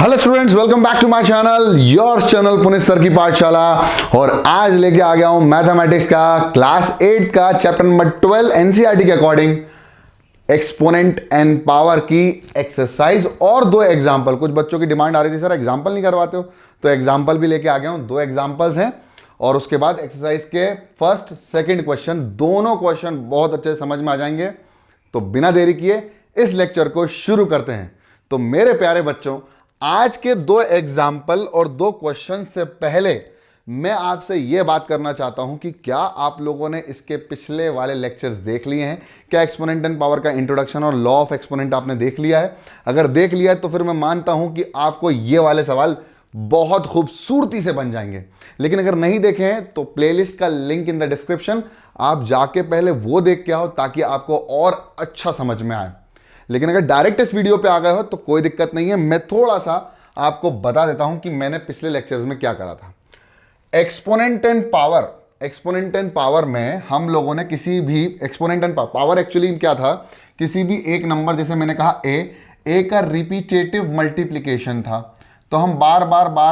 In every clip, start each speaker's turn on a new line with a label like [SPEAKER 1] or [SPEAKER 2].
[SPEAKER 1] Hello students, welcome back to my channel, your channel Puneet sir की पाठशाला। और आज लेके आ गया हूं मैथमेटिक्स का क्लास 8 का चैप्टर नंबर 12 एनसीईआरटी के अकॉर्डिंग एक्सपोनेंट एंड पावर की एक्सरसाइज और दो एग्जांपल। कुछ बच्चों की डिमांड आ रही थी, सर एग्जांपल नहीं करवाते हो, तो एग्जांपल भी लेके आ गया हूं। दो एग्जांपल्स हैं और उसके बाद एक्सरसाइज के फर्स्ट सेकंड क्वेश्चन, दोनों क्वेश्चन बहुत अच्छे से समझ में आ जाएंगे। तो बिना देरी किए इस लेक्चर को शुरू करते हैं। तो मेरे प्यारे बच्चों, आज के दो एग्जाम्पल और दो क्वेश्चन से पहले मैं आपसे यह बात करना चाहता हूं कि क्या आप लोगों ने इसके पिछले वाले लेक्चर्स देख लिए हैं? क्या एक्सपोनेंट एंड पावर का इंट्रोडक्शन और लॉ ऑफ एक्सपोनेंट आपने देख लिया है? अगर देख लिया है तो फिर मैं मानता हूं कि आपको ये वाले सवाल बहुत खूबसूरती से बन जाएंगे। लेकिन अगर नहीं देखे हैं तो प्लेलिस्ट का लिंक इन द डिस्क्रिप्शन, आप जाके पहले वो देख के आओ ताकि आपको और अच्छा समझ में आए। लेकिन अगर डायरेक्ट इस वीडियो पे आ गए हो तो कोई दिक्कत नहीं है, मैं थोड़ा सा आपको बता देता हूं कि मैंने पिछले लेक्चर्स में क्या करा था। एक्सपोनेंट एंड पावर में हम लोगों ने किसी भी एक्सपोनेंट एंड पावर एक्चुअली क्या था, किसी भी एक नंबर, जैसे मैंने कहा ए का रिपीटेटिव मल्टीप्लीकेशन था, तो हम बार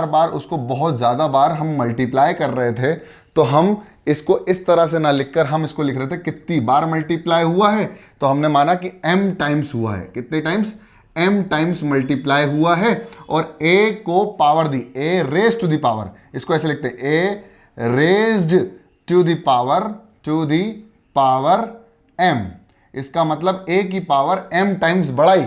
[SPEAKER 1] बार उसको बहुत ज्यादा बार हम मल्टीप्लाई कर रहे थे। तो हम इसको इस तरह से ना लिखकर हम इसको लिख रहे थे कितनी बार मल्टीप्लाई हुआ है, तो हमने माना कि m टाइम्स हुआ है। कितने टाइम्स? m टाइम्स मल्टीप्लाई हुआ है। और a को पावर दी, a raise to the power, इसको ऐसे लिखते हैं a raised to the power m। इसका मतलब a की पावर m टाइम्स बढ़ाई।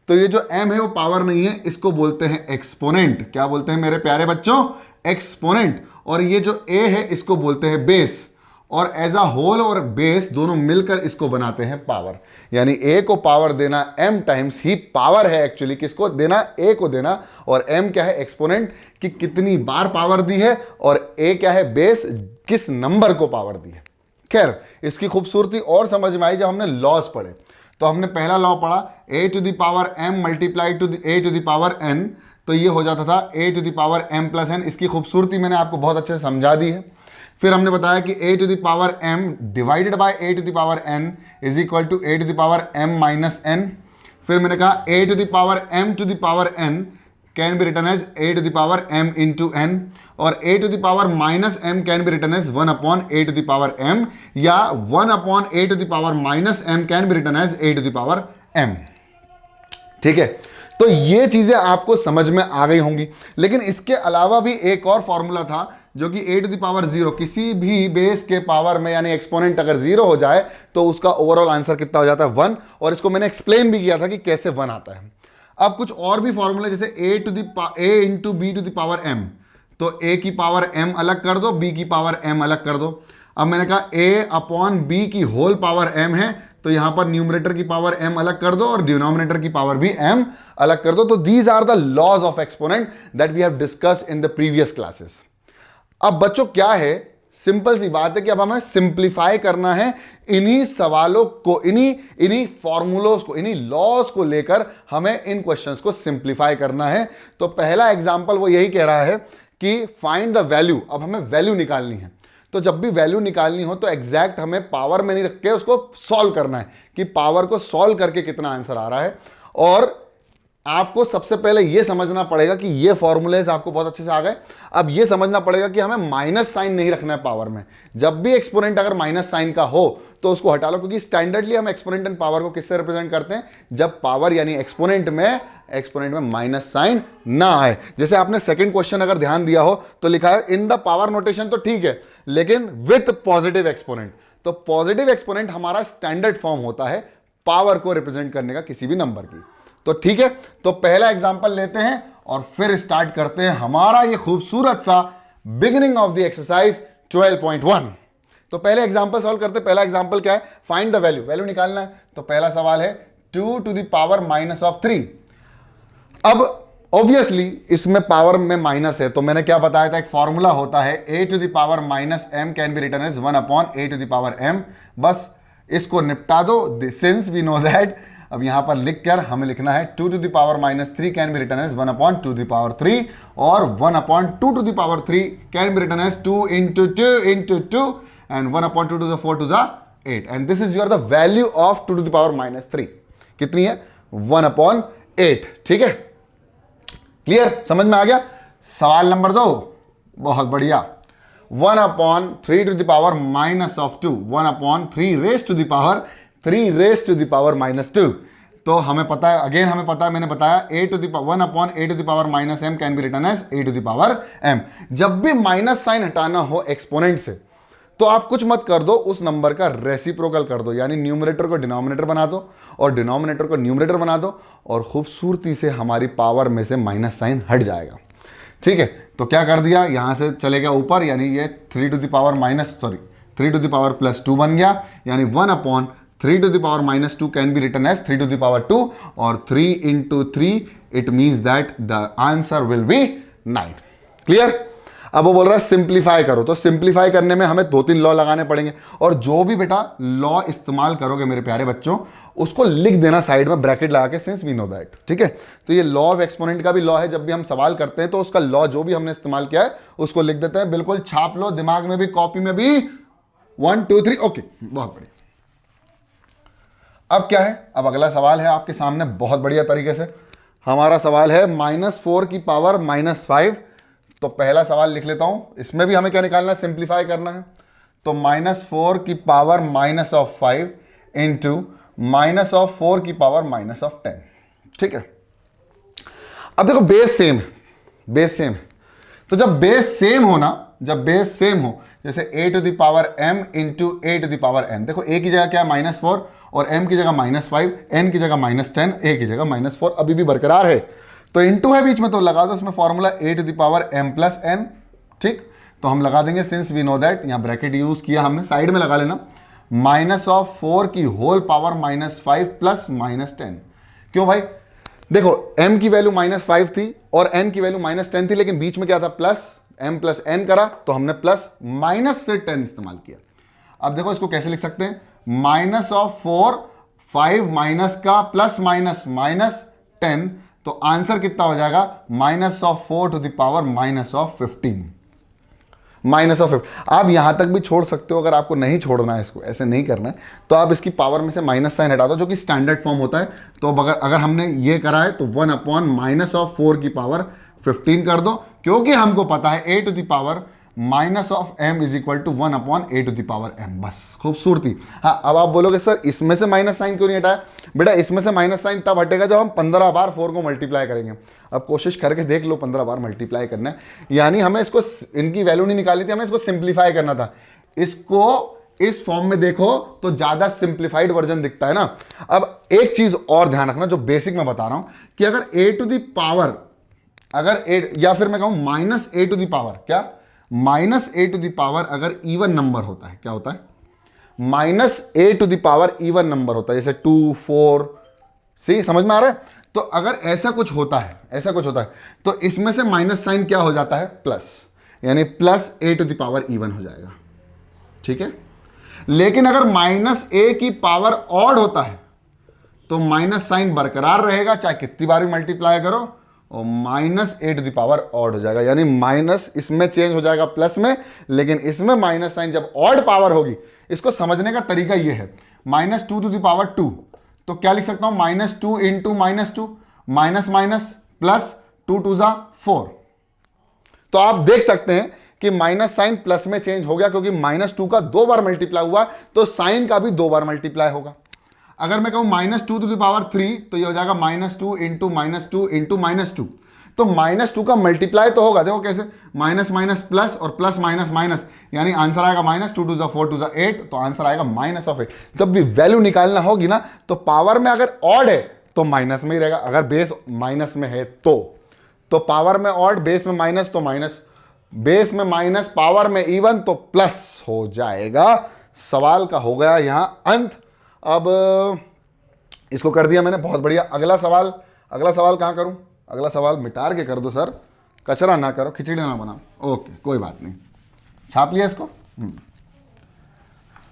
[SPEAKER 1] तो ये जो m है वो पावर नहीं है, इसको बोलते हैं एक्सपोनेंट। क्या बोलते हैं मेरे प्यारे बच्चों? एक्सपोनेंट। और ये जो a है इसको बोलते हैं बेस। और एज अ होल और बेस दोनों मिलकर इसको बनाते हैं पावर। यानी a को पावर देना m टाइम्स ही पावर है एक्चुअली। किसको देना? a को देना। और m क्या है? एक्सपोनेंट, कि कितनी बार पावर दी है। और a क्या है? बेस, किस नंबर को पावर दी है। खैर, इसकी खूबसूरती और समझ में आई जब हमने लॉज पढ़े। तो हमने पहला लॉ पढ़ा, a to the power m multiply to a to the power n, तो ये हो जाता था a to the power m plus n। इसकी खूबसूरती मैंने आपको बहुत अच्छे से समझा दी है। फिर हमने बताया कि a to the power m divided by a to the power n is equal to a to the power m minus n। फिर मैंने कहा a to the power m to the power n can be written as a to the power m into n। और a to the power minus m can be written as 1 upon a to the power m, या 1 upon a to the power minus m can be written as a to the power m। ठीक है, तो ये चीजें आपको समझ में आ गई होंगी। लेकिन इसके अलावा भी एक और फॉर्मूला था जो कि a टू द पावर 0, किसी भी बेस के पावर में यानी एक्सपोनेंट अगर 0 हो जाए तो उसका ओवरऑल आंसर कितना हो जाता है? 1। और इसको मैंने एक्सप्लेन भी किया था कि कैसे 1 आता है। अब कुछ और भी फॉर्मूले, जैसे a into B to the power m, तो a की पावर m अलग कर दो, b की पावर m अलग कर दो। अब मैंने कहा a अपॉन b की होल पावर m है, तो यहां पर न्यूमरेटर की पावर m अलग कर दो और डिनोमिनेटर की पावर भी m अलग कर दो। तो these are the laws of exponent that we have discussed in the previous classes. अब बच्चों क्या है, सिंपल सी बात है कि अब हमें सिंप्लीफाई करना है इन्हीं सवालों को, इन्हीं फॉर्मूलोस को, इन्हीं लॉज को लेकर हमें इन क्वेश्चंस को सिंप्लीफाई करना है। तो पहला एग्जांपल वो यही कह रहा है कि फाइंड द वैल्यू। अब हमें वैल्यू निकालनी है, तो जब भी वैल्यू निकालनी हो तो एग्जैक्ट हमें पावर में नहीं रख के उसको सॉल्व करना है कि पावर को सॉल्व करके कितना आंसर आ रहा है। और आपको सबसे पहले यह समझना पड़ेगा कि ये फॉर्मूलेज आपको बहुत अच्छे से आ गए। अब यह समझना पड़ेगा कि हमें माइनस साइन नहीं रखना है पावर में। जब भी एक्सपोनेंट अगर माइनस साइन का हो तो उसको हटा लो, क्योंकि स्टैंडर्डली हम एक्सपोनेंट एंड पावर को किससे रिप्रेजेंट करते हैं? जब पावर यानी एक्सपोनेंट में माइनस साइन ना आए। जैसे आपने सेकंड क्वेश्चन अगर ध्यान दिया हो तो लिखा है इन द पावर नोटेशन, तो ठीक है, लेकिन विथ पॉजिटिव एक्सपोनेंट। तो पॉजिटिव एक्सपोनेंट हमारा स्टैंडर्ड फॉर्म होता है पावर को रिप्रेजेंट करने का किसी भी नंबर की। तो ठीक है, तो पहला एग्जांपल लेते हैं और फिर स्टार्ट करते हैं हमारा ये खूबसूरत सा बिगिनिंग ऑफ द एक्सरसाइज 12.1। तो पहले एग्जांपल सॉल्व करते हैं। पहला एग्जांपल क्या है? फाइंड द वैल्यू, वैल्यू निकालना है। तो पहला सवाल है 2 to the power minus of 3। अब ऑब्वियसली इसमें पावर में माइनस है, तो मैंने क्या बताया था, एक फॉर्मूला होता है a to the power minus m can be written as 1 upon a to the power m। बस इसको निपटा दो, सिंस वी नो दैट। अब यहां पर लिखकर हमें लिखना है 2 to the power minus 3 can be written as 1 upon 2 the power 3, और 1 upon 2 to the power 3 can be written as 2 into 2 into 2, and 1 upon 2 to the 4 to the 8, and this is your the value of 2 to the power minus 3। कितनी है? 1 upon 8। ठीक है, clear, समझ में आ गया। सवाल number 2, बहुत बढ़िया, 1/3 to the power minus of 2, 1/3 raise to the power 3 raise to the power -2। तो हमें पता है, अगेन हमें पता है, मैंने बताया 1/a to the power -m can be written as a to the power m। जब भी माइनस साइन हटाना हो एक्सपोनेंट से तो आप कुछ मत कर दो, उस नंबर का रेसिप्रोकल कर दो, यानी न्यूमरेटर को डिनोमिनेटर बना दो और डिनोमिनेटर को न्यूमरेटर बना दो और खूबसूरती से हमारी पावर में से माइनस साइन हट जाएगा। ठीक है, तो क्या कर दिया, यहां से चलेगा ऊपर, यानी ये 3 टू द पावर +2 बन गया, यानी 1/3 to the power -2 can be written as 3 to the power 2 और 3 × 3 it means that the answer will be 9। Clear. अब वो बोल रहा है सिंप्लीफाई करो, तो सिंप्लीफाई करने में हमें 2-3 लॉ लगाने पड़ेंगे और जो भी बेटा लॉ इस्तेमाल करोगे मेरे प्यारे बच्चों उसको लिख देना साइड में ब्रैकेट लगा के, सिंस वी नो दैट। ठीक है, तो ये लॉ ऑफ एक्सपोनेंट का भी लॉ है, जब भी हम सवाल करते हैं तो उसका लॉ जो भी हमने इस्तेमाल किया है उसको लिख देते हैं, बिल्कुल छाप लो दिमाग में भी कॉपी में भी, 1 2 3 ओके, बहुत बढ़िया। अब क्या है, अब अगला सवाल है आपके सामने बहुत बढ़िया तरीके से, हमारा सवाल है -4 की पावर -5। तो पहला सवाल लिख लेता हूं, इसमें भी हमें क्या निकालना है, सिंप्लीफाई करना है। तो -4 की पावर -5 इंटू -4 की पावर -10। ठीक है, अब देखो बेस सेम है, बेस सेम है, तो जब बेस सेम हो ना, जब बेस सेम हो, जैसे a to the power m into a to the power n, देखो a की जगह क्या है -4 और m की जगह -5, n की जगह -10, a की जगह -4 अभी भी बरकरार है, तो इंटू है बीच में तो लगा दो इसमें formula a to the power m plus n। ठीक, तो हम लगा देंगे, सिंस वी नो दैट, यहां ब्रैकेट यूज किया हमने, साइड में लगा लेना, -4 की होल पावर -5 प्लस -10। क्यों भाई, देखो m की वैल्यू -5 थी और n की वैल्यू -10 थी, लेकिन बीच में क्या था, प्लस m प्लस n करा, तो हमने प्लस माइनस फिर 10 इस्तेमाल किया। अब देखो इसको कैसे लिख सकते हैं, -4 5 माइनस का प्लस -10, तो आंसर कितना हो जाएगा, -4 टू द पावर -15। -15 आप यहां तक भी छोड़ सकते हो, अगर आपको नहीं छोड़ना है, इसको ऐसे नहीं करना है तो आप इसकी पावर में से माइनस साइन हटा दो, जो कि स्टैंडर्ड फॉर्म होता है। तो अगर हमने ये करा है तो 1/-4 की पावर 15 कर दो, क्योंकि हमको पता है a to the power -m is equal to 1/a to the power m। बस खूबसूरती। हाँ, अब आप बोलोगे सर इसमें से माइनस साइन क्यों नहीं हटाया, बेटा इसमें से माइनस साइन तब हटेगा जब हम 15 बार 4 को मल्टीप्लाई करेंगे। अब कोशिश करके देख लो, 15 बार मल्टीप्लाई करना है, यानी हमें इसको, इनकी वैल्यू नहीं निकालनी थी, हमें इसको सिंप्लीफाई करना था। इसको इस फॉर्म में देखो तो ज्यादा सिंप्लीफाइड वर्जन दिखता है ना। अब एक चीज और ध्यान रखना, जो बेसिक मैं बता रहा हूं, कि अगर a टू द पावर, अगर या फिर मैं कहूं -a टू द पावर, क्या -a टू द पावर अगर इवन नंबर होता है, क्या होता है, -a to the power even number होता है, जैसे 2 4, सी समझ में आ रहा है। तो अगर ऐसा कुछ होता है, ऐसा कुछ होता है, तो इसमें से माइनस साइन क्या हो जाता है, प्लस, यानी +a to the power even हो जाएगा। ठीक है, लेकिन अगर -a की पावर ऑड होता है तो माइनस साइन बरकरार रहेगा, चाहे कितनी बार भी मल्टीप्लाई करो, और -a to the power odd हो जाएगा, यानी माइनस इसमें चेंज हो जाएगा प्लस में, लेकिन इसमें माइनस साइन जब ऑड पावर होगी। इसको समझने का तरीका यह है, -2 टू द पावर 2, तो क्या लिख सकता हूं, -2 इंटू -2, माइनस माइनस प्लस, 2 2 जा 4। तो आप देख सकते हैं कि माइनस साइन प्लस में चेंज हो गया, क्योंकि -2 का 2 बार मल्टीप्लाई हुआ, तो साइन का भी 2 बार मल्टीप्लाई होगा। अगर मैं कहूं -2 टू द पावर 3, तो ये हो जाएगा -2 इंटू -2 इंटू -2, तो -2 का मल्टीप्लाई तो होगा, देखो कैसे, माइनस माइनस प्लस और प्लस माइनस माइनस, यानी आंसर आएगा -2 2 4 2 8, तो आंसर आएगा -8। जब भी वैल्यू निकालना होगी ना, तो पावर में अगर ऑड है तो माइनस में ही रहेगा, अगर बेस माइनस में है तो पावर में ऑड, बेस में माइनस तो माइनस, बेस में माइनस, पावर में इवन तो प्लस हो जाएगा। सवाल का हो गया यहां अंत। अब इसको कर दिया मैंने, बहुत बढ़िया। अगला सवाल कहां करूं, अगला सवाल मिटार के कर दो सर, कचरा ना करो, खिचड़ी ना बनाओ। ओके, कोई बात नहीं, छाप लिया इसको।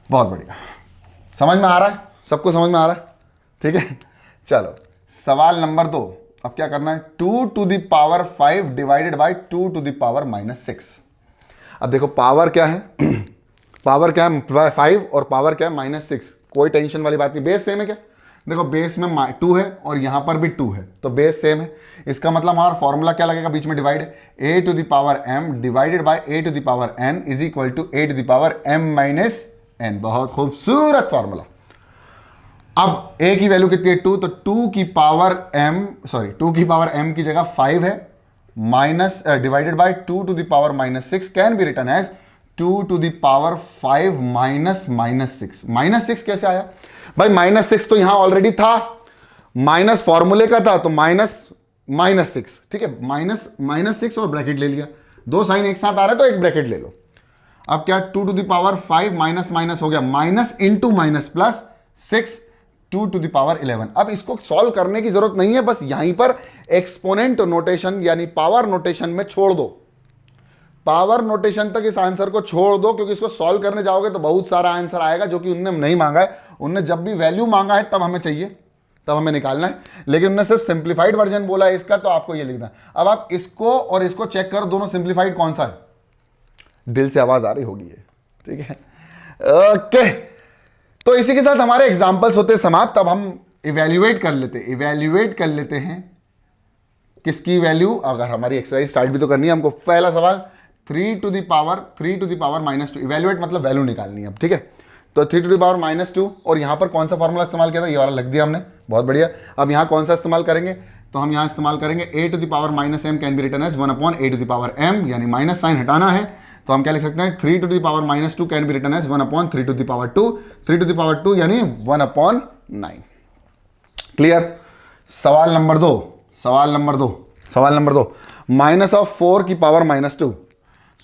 [SPEAKER 1] बहुत बढ़िया, समझ में आ रहा है, सबको समझ में आ रहा है, ठीक है। चलो सवाल नंबर 2, अब क्या करना है, 2 to the power 5 divided by 2 to the power -6। अब देखो पावर क्या है, पावर क्या है 5 और पावर क्या है -6, कोई टेंशन वाली बात नहीं, बेस सेम है क्या, देखो बेस में 2 है और यहां पर भी 2 है, तो बेस सेम है। इसका मतलब हमारा फॉर्मूला क्या लगेगा, बीच में divide, a to the power m divided by a to the power n is equal to a to the power m minus n। बहुत खूबसूरत फॉर्मूला। अब a की वैल्यू कितनी है 2, तो 2 की पावर m की जगह 5 है, minus divided by 2 to the power -6 can be written as 2 to the power 5 minus -6। -6 कैसे आया भाई, -6 तो यहां ऑलरेडी था, माइनस फॉर्मूले का था, तो -6, ठीक है, -6 और ब्रैकेट ले लिया, दो साइन एक साथ आ रहा है तो एक ब्रैकेट ले लो। अब क्या 2 to the power 5 minus minus हो गया, minus into minus plus 6 2 to the power 11। अब इसको सॉल्व करने की जरूरत नहीं है, बस यहीं पर एक्सपोनेंट नोटेशन यानी पावर नोटेशन में छोड़ दो, पावर नोटेशन तक इस आंसर को छोड़ दो, क्योंकि इसको सॉल्व करने जाओगे तो बहुत सारा आंसर आएगा जो कि उनने नहीं मांगा है। उनने जब भी वैल्यू मांगा है तब हमें चाहिए, तब हमें निकालना है, लेकिन उन्होंने सिर्फ सिंप्लीफाइड वर्जन बोला है इसका, तो आपको ये लिखना है। अब आप इसको और इसको चेक करो, दोनों सिंप्लीफाइड कौन सा है, दिल से आवाज आ रही होगी ये, ठीक है, ओके। तो इसी के साथ हमारे एग्जाम्पल्स होते समाप्त। अब हम इवेल्युएट कर लेते हैं किसकी वैल्यू, अगर हमारी एक्सरसाइज स्टार्ट भी तो करनी है हमको। पहला सवाल 3 टू द पावर -2, इवेल्युएट मतलब वैल्यू निकालनी है अब, ठीक है। तो 3 टू द पावर -2, और यहां पर कौन सा फॉर्मूला इस्तेमाल किया था, ये वाला लग दिया हमने, बहुत बढ़िया। अब यहां कौन सा इस्तेमाल करेंगे, तो हम यहां इस्तेमाल करेंगे a to the power -m can be written as 1/a to the power m, यानी माइनस साइन हटाना है, तो हम क्या लिख सकते हैं 3 to the power -2 can be written as 1/3 to the power 2, 3 to the power 2 यानी 1/9। क्लियर। सवाल नंबर दो, माइनस ऑफ 4 की पावर -2,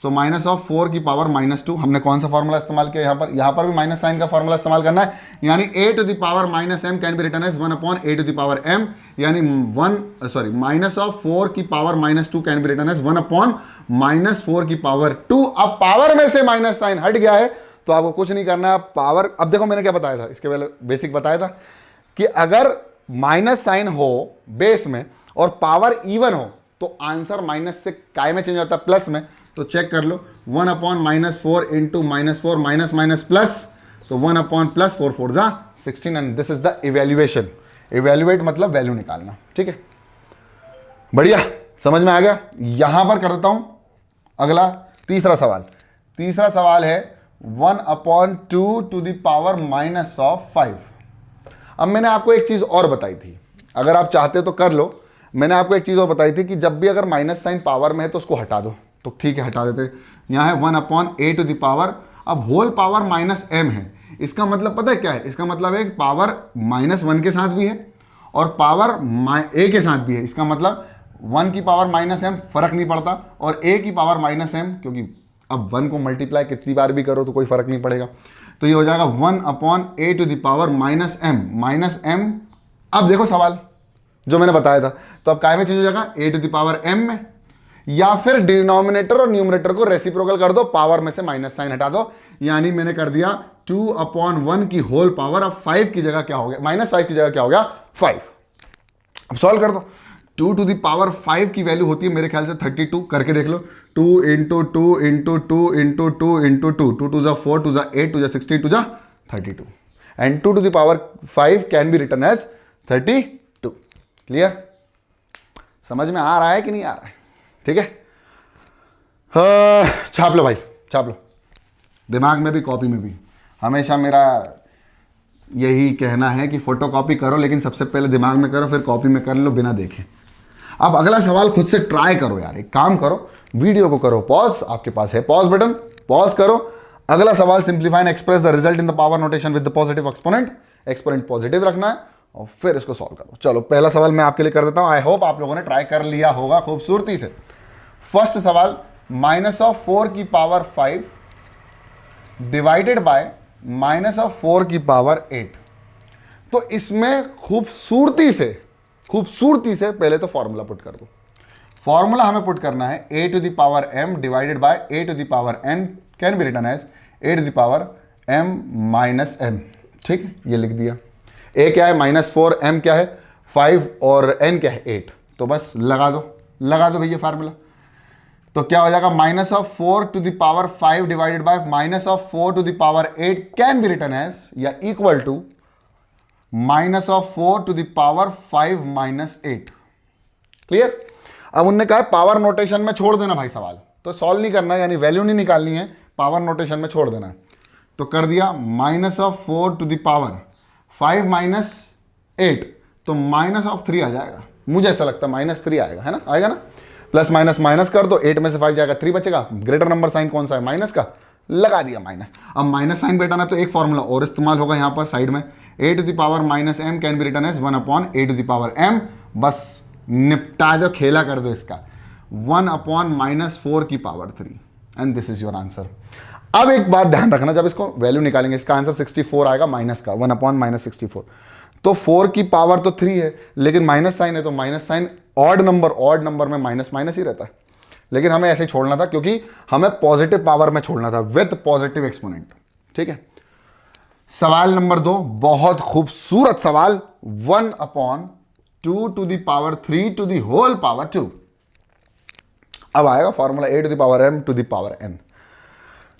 [SPEAKER 1] सो माइनस ऑफ 4 की पावर -2, हमने कौन सा फॉर्मूला इस्तेमाल किया, यहां पर भी माइनस साइन का फॉर्मूला इस्तेमाल करना है, यानी a to the power -m can be written as 1/a to the power m, यानी माइनस ऑफ 4 की power -2 can be written as 1/-4 की पावर 2। अब पावर में से माइनस साइन हट गया है तो आपको कुछ नहीं करना है, पावर। अब देखो मैंने क्या बताया था, इसके पहले बेसिक बताया था कि अगर माइनस साइन हो बेस में और पावर इवन हो तो आंसर माइनस से काय में चेंज होता है, प्लस में। तो चेक कर लो, 1/-4 इंटू -4 माइनस प्लस, तो 1/+4 4 जा 16, and this is the evaluation. Evaluate मतलब वैल्यू निकालना, ठीक है, बढ़िया, समझ में आ गया। यहां पर कर देता हूं अगला तीसरा सवाल है 1/2 टू द पावर -5। अब मैंने आपको एक चीज और बताई थी, अगर आप चाहते तो कर लो। मैंने आपको एक चीज और बताई थी कि जब भी अगर माइनस साइन पावर में है तो उसको हटा दो, तो ठीक है हटा देते। यहां है 1/a टू द पावर, अब होल पावर -m है, इसका मतलब पता है क्या है, इसका मतलब है पावर -1 के साथ भी है और पावर a के साथ भी है। इसका मतलब 1 की पावर -m फर्क नहीं पड़ता, और a की पावर -m, क्योंकि अब 1 को मल्टीप्लाई कितनी बार भी करो तो कोई फर्क नहीं पड़ेगा, तो ये हो जाएगा 1/a to the power -m। अब देखो सवाल जो मैंने बताया था, तो अब काय में चेंज हो जाएगा, a to the power m में, या फिर डिनोमिनेटर और न्यूमरेटर को रेसिप्रोकल कर दो, पावर में से माइनस साइन हटा दो, यानी मैंने कर दिया 2/1 की होल पावर। अब 5 की जगह क्या हो गया, -5 की जगह क्या हो गया 5। अब सॉल्व कर दो, 2 टू द पावर 5 की वैल्यू होती है मेरे ख्याल से 32, करके देख लो, 2 into 2 into 2 into 2 into 2, 2 2 4 2 8 2 16 2 32, and 2 to the power 5 can be written as 32। Clear, समझ में आ रहा है कि नहीं आ रहा है, ठीक है। छाप लो भाई, छाप लो, दिमाग में भी कॉपी में भी। हमेशा मेरा यही कहना है कि फोटोकॉपी करो, लेकिन सबसे पहले दिमाग में करो, फिर कॉपी में कर लो बिना देखे। अब अगला सवाल खुद से ट्राई करो यार, एक काम करो, वीडियो को करो पॉज, आपके पास है पॉज बटन, पॉज करो। अगला सवाल, simplify and express the result in the power notation with the positive exponent, exponent positive रखना है और फिर इसको सॉल्व करो। चलो पहला सवाल मैं आपके लिए कर देता हूं, आई होप आप लोगों ने ट्राई कर लिया होगा खूबसूरती से। फर्स्ट सवाल, -4 की पावर 5 डिवाइडेड बाय -4 की पावर 8। तो इसमें खूबसूरती से पहले तो फॉर्मूला पुट कर दो। फॉर्मूला हमें पुट करना है a to the power m divided by a to the power n can be written as a to the power m minus n। ठीक है, ये लिख दिया। a क्या है -4, m क्या है 5 और n क्या है 8। तो बस लगा दो भैया फार्मूला। तो क्या हो जाएगा, -4 to the power 5 divided by -4 to the power 8 can be written as या equal to minus of 4 to the power 5 minus 8। Clear? अब उनने कहा पावर नोटेशन में छोड़ देना भाई सवाल, तो सॉल्व नहीं करना, यानी वैल्यू नहीं निकालनी है, पावर नोटेशन में छोड़ देना है। तो कर दिया minus of 4 to the power 5 minus 8, तो माइनस ऑफ 3 आ जाएगा, मुझे ऐसा लगता है माइनस 3 आएगा, है ना, आएगा ना। प्लस माइनस माइनस कर दो, 8 में से 5 जाएगा, 3 बचेगा। ग्रेटर नंबर साइन कौन सा है? माइनस का, लगा दिया माइनस। अब माइनस साइन बेटा ना, तो एक फॉर्मूला और इस्तेमाल होगा यहाँ पर साइड में, a to the power minus m can be written as 1 upon a to the power m। बस निपटा दो, खेला कर दो इसका, 1 अपॉन माइनस 4 की power 3, and this is your answer. अब एक बात ध्यान रखना, जब इसको वैल्यू निकालेंगे इसका आंसर 64 आएगा, माइनस का 1 अपॉन माइनस 64। तो 4 की पावर तो 3 है, लेकिन माइनस साइन है, तो माइनस साइन ऑड नंबर में माइनस माइनस ही रहता है, लेकिन हमें ऐसे ही छोड़ना था क्योंकि हमें पॉजिटिव पावर में छोड़ना था विद पॉजिटिव एक्सपोनेंट। ठीक है, सवाल नंबर 2, बहुत खूबसूरत सवाल, 1 upon 2 to the power 3 to the whole power 2। अब आएगा formula a to the power m to the power n।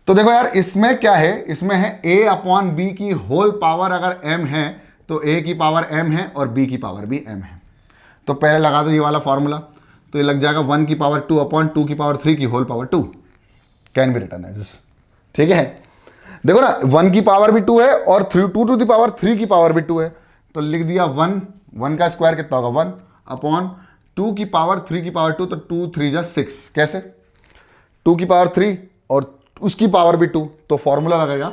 [SPEAKER 1] तो देखो यार, इसमें क्या है, इसमें है a अपॉन b की होल पावर, अगर m है तो a की पावर m है और b की पावर भी m है। तो पहले लगा दो ये वाला फॉर्मूला, तो ये लग जाएगा 1 की पावर 2 अपॉन 2 की पावर 3 की whole power 2 can be written as. ठीक है, देखो ना, 1 की पावर भी 2 है और 2 टू द पावर 3 की पावर भी 2 है, तो लिख दिया 1 का स्क्वायर कितना होगा 1 अपॉन 2 की पावर 3 की पावर 2, तो 2 3 जा 6, कैसे 2 की पावर 3 और उसकी पावर भी 2, तो फॉर्मूला लगेगा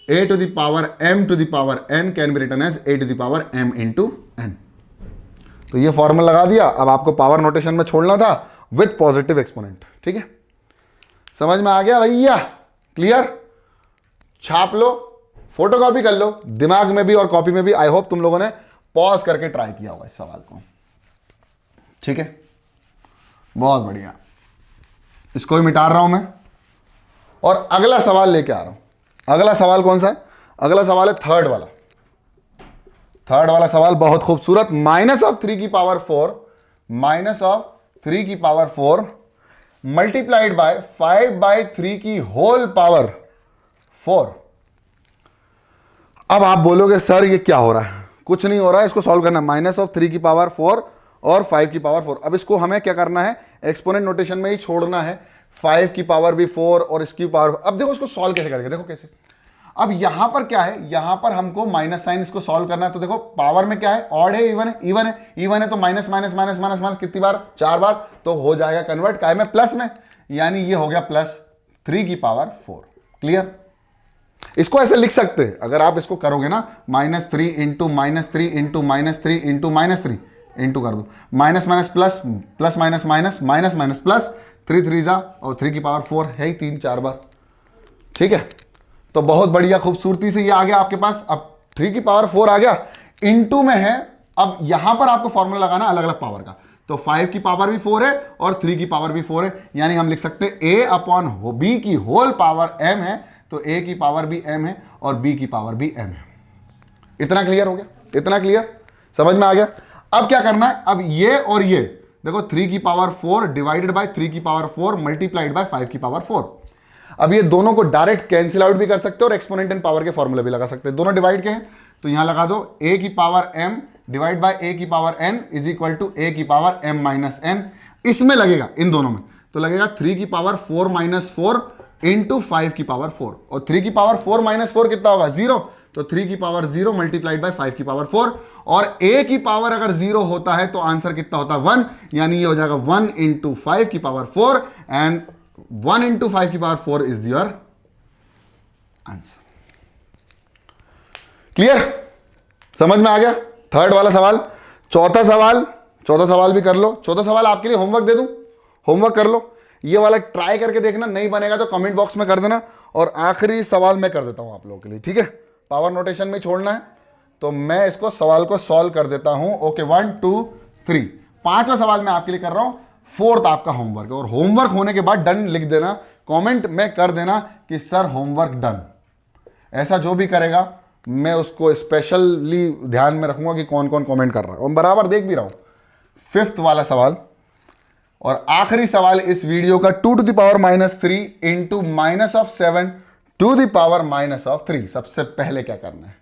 [SPEAKER 1] a to the power m to the power n can be written as a to the power m into n। तो ये फॉर्मूला लगा दिया। अब आपको पावर नोटेशन में छोड़ना था विथ पॉजिटिव एक्सपोनेंट। ठीक है, समझ में आ गया भैया? क्लियर? छाप लो, फोटोकॉपी कर लो, दिमाग में भी और कॉपी में भी। आई होप तुम लोगों ने पॉज करके ट्राई किया होगा इस सवाल को। ठीक है, बहुत बढ़िया, इसको ही मिटा रहा हूं मैं और अगला सवाल लेके आ रहा हूं। अगला सवाल कौन सा है? अगला सवाल है थर्ड वाला। थर्ड वाला सवाल बहुत खूबसूरत, माइनस ऑफ 3 की पावर 4, माइनस ऑफ 3 की पावर 4 मल्टीप्लाइड बाय 5/3 की होल पावर 4। अब आप बोलोगे सर ये क्या हो रहा है? कुछ नहीं हो रहा है, इसको सॉल्व करना। माइनस ऑफ 3 की पावर 4 और 5 की पावर 4। अब इसको हमें क्या करना है? एक्सपोनेंट नोटेशन में ही छोड़ना है। 5 की पावर भी 4 और इसकी पावर। अब देखो इसको सॉल्व कैसे करेंगे, देखो कैसे। अब यहां पर क्या है, यहां पर हमको माइनस साइन इसको सॉल्व करना है। तो देखो पावर में क्या है, ऑड है, इवन है, इवन है, इवन है, तो minus minus minus minus minus कितनी बार? 4 बार। तो हो जाएगा कन्वर्ट काय में? प्लस में, यानी ये हो गया प्लस 3 की पावर 4। क्लियर? इसको ऐसे लिख सकते हैं अगर आप इसको करोगे ना, -3 इंटू -3 इंटू -3 इंटू -3 इंटू कर दो, minus minus plus, plus minus minus, minus minus plus, 3 3 जा और 3 की पावर 4 है ही 3-4 बार। ठीक है, तो बहुत बढ़िया खूबसूरती से ये आ गया आपके पास। अब 3 की पावर 4 आ गया, इंटू में है। अब यहां पर आपको फॉर्मूला लगाना अलग अलग पावर का। तो 5 की पावर भी 4 है और 3 की पावर भी 4 है, यानी हम लिख सकते हैं a अपॉन b की होल पावर m है, तो a की पावर भी m है और b की पावर भी m है। इतना क्लियर हो गया? इतना क्लियर समझ में आ गया? अब क्या करना है, अब ये और ये देखो, 3 की पावर 4 डिवाइडेड बाय 3 की पावर 4 मल्टीप्लाइड बाय 5 की पावर 4। अब ये दोनों को डायरेक्ट कैंसिल आउट भी कर सकते हो और एक्सपोनेंट एंड पावर के फॉर्मूले भी लगा सकते हैं। दोनों डिवाइड के हैं तो यहां लगा दो a की power m divide by a की power n is equal to a की पावर m माइनस n। इसमें लगेगा, इन दोनों में तो लगेगा 3 की पावर 4 माइनस 4 इंटू 5 की पावर 4, और 3 की पावर 4 माइनस 4 कितना होगा? 0। तो 3 की पावर 0 मल्टीप्लाइड बाय 5 की पावर 4, और a की पावर अगर 0 होता है तो आंसर कितना होता है? 1, यानी ये हो जाएगा 1 इंटू 5 की पावर 4 एंड 1 इंटू 5 की power 4 is your answer. Clear? समझ में आ गया? थर्ड वाला सवाल। चौथा सवाल भी कर लो। चौथा सवाल आपके लिए होमवर्क दे दूं, होमवर्क कर लो। ये वाला ट्राई करके देखना, नहीं बनेगा तो कमेंट बॉक्स में कर देना। और आखिरी सवाल मैं कर देता हूं आप लोगों के लिए, ठीक है? पावर नोटेशन में छोड़ना है तो मैं इसको सवाल को सॉल्व कर देता हूं। ओके, 1 2 3, पांचवा सवाल मैं आपके लिए कर रहा हूं। फोर्थ आपका होमवर्क है, और होमवर्क होने के बाद डन लिख देना, कमेंट में कर देना कि सर होमवर्क डन। ऐसा जो भी करेगा मैं उसको स्पेशली ध्यान में रखूंगा कि कौन कौन कमेंट कर रहा है, और बराबर देख भी रहा हूं। फिफ्थ वाला सवाल और आखिरी सवाल इस वीडियो का, 2 to the power -3 into -7 to the power -3। सबसे पहले क्या करना है?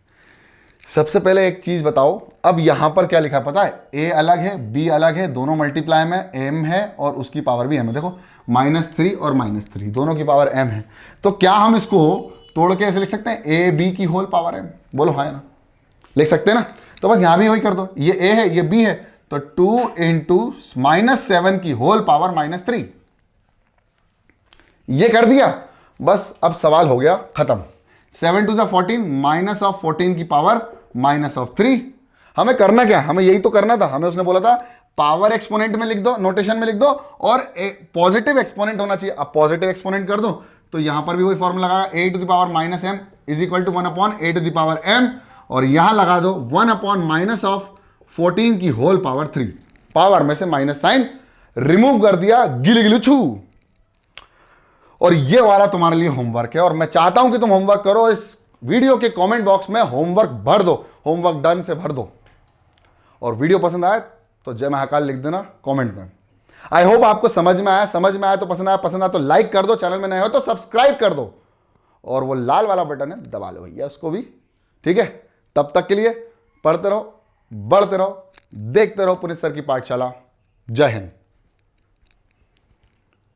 [SPEAKER 1] सबसे पहले एक चीज बताओ, अब यहां पर क्या लिखा पता है, a अलग है b अलग है, दोनों मल्टीप्लाई में m है और उसकी पावर भी m है। देखो -3 और -3 दोनों की पावर m है, तो क्या हम इसको तोड़ के ऐसे लिख सकते हैं a b की होल पावर m? बोलो हाँ या ना, लिख सकते हैं ना। तो बस यहां भी वही कर दो, ये a है ये b है, तो 2 इंटू -7 की होल पावर -3, ये कर दिया। बस अब सवाल हो गया खत्म। 7 टू 14, -14 की पावर -3। हमें करना क्या, हमें यही तो करना था। हमें उसने बोला था पावर एक्सपोनेंट में लिख दो, नोटेशन में लिख दो, और पॉजिटिव एक्सपोनेंट होना चाहिए। अब पॉजिटिव एक्सपोनेंट कर दो तो यहां पर भी वही फॉर्मूला लगा, a to the power -m is equal to 1/a to the power m, और यहां लगा दो 1/-14 की होल पावर 3। पावर में से माइनस साइन रिमूव कर दिया, गिल गिल छू। और ये वाला तुम्हारे लिए होमवर्क है, और मैं चाहता हूं कि तुम होमवर्क करो। इस वीडियो के कमेंट बॉक्स में होमवर्क भर दो, होमवर्क डन से भर दो। और वीडियो पसंद आए तो जय महाकाल लिख देना कमेंट में। आई होप आपको समझ में आया, समझ में आया तो पसंद आया तो लाइक कर दो, चैनल में नए हो तो सब्सक्राइब कर दो, और वो लाल वाला बटन है दबा लो भैया उसको भी, ठीक है। तब तक के लिए पढ़ते रहो, बढ़ते रहो, देखते रहो पुनीत सर की पाठशाला। जय हिंद।